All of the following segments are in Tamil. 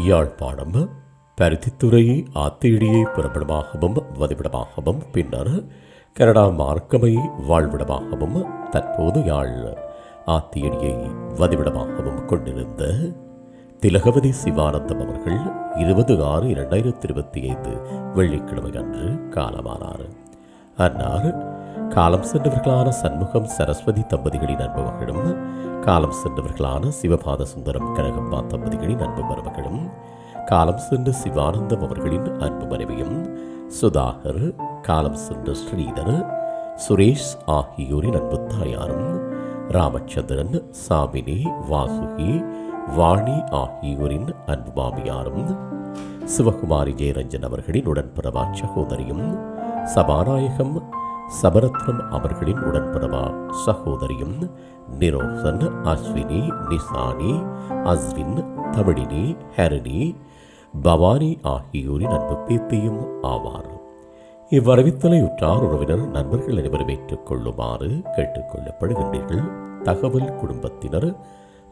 யாழ்ப்பாணம் பருத்தித்துறை ஆத்தியடியை புறப்படமாகவும் வதிவிடமாகவும் பின்னர் கனடா மார்க்கமை வாழ்விடமாகவும் தற்போது யாழ் ஆத்தியடியை வதிவிடமாகவும் கொண்டிருந்த திலகவதி சிவானந்தம் அவர்கள் 20/6/2025 வெள்ளிக்கிழமை அன்று காலமானார். அன்னார் காலம் சென்றவர்களான சண்முகம் சரஸ்வதி தம்பதிகளின் அன்பு மகளும், காலம் சென்றவர்களான சிவபாத சுந்தரம் கனகம்மா தம்பதிகளின் அன்பு மருமகளும், காலம் சென்ற சிவானந்தம் அவர்களின் அன்பு மனைவியும், சுதாகர், காலம் சென்ற ஸ்ரீதர், சுரேஷ் ஆகியோரின் அன்பு தாயாரும், ராமச்சந்திரன், சாமினி, வாசுகி, வாணி ஆகியோரின் அன்பு மாமியாரும், சிவகுமாரி ஜெயரஞ்சன் அவர்களின் உடன்பிறவா சகோதரியும், சபாநாயகம் சபரத்னம் அவர்களின் உடன்பிறவா சகோதரியும், நிரோசன், அஸ்வினி, நிசானி, அஸ்வின், தமிழினி, ஹரிணி, பவானி ஆகியோரின் அன்பு பேத்தியும் ஆவார். இவ்வரவித்தலை உற்றார் உறவினர் நண்பர்கள் அனைவரும் ஏற்றுக்கொள்ளுமாறு கேட்டுக்கொள்ளப்படுகின்றீர்கள். தகவல் குடும்பத்தினர்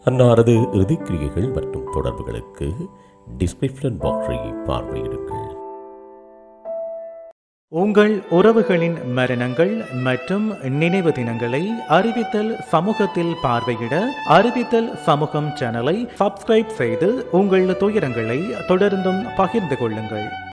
அன்னாரது இறுதிக்கிரியைகள் மற்றும் தொடர்புகளுக்கு டிஸ்கிரிப்ஷன் பாக்ஸை பார்வையிடுங்கள். உங்கள் உறவுகளின் மரணங்கள் மற்றும் நினைவு தினங்களை அறிவித்தல் சமூகத்தில் பார்வையிட அறிவித்தல் சமூகம் சேனலை சப்ஸ்கிரைப் செய்து உங்கள் துயரங்களை தொடர்ந்தும் பகிர்ந்து கொள்ளுங்கள்.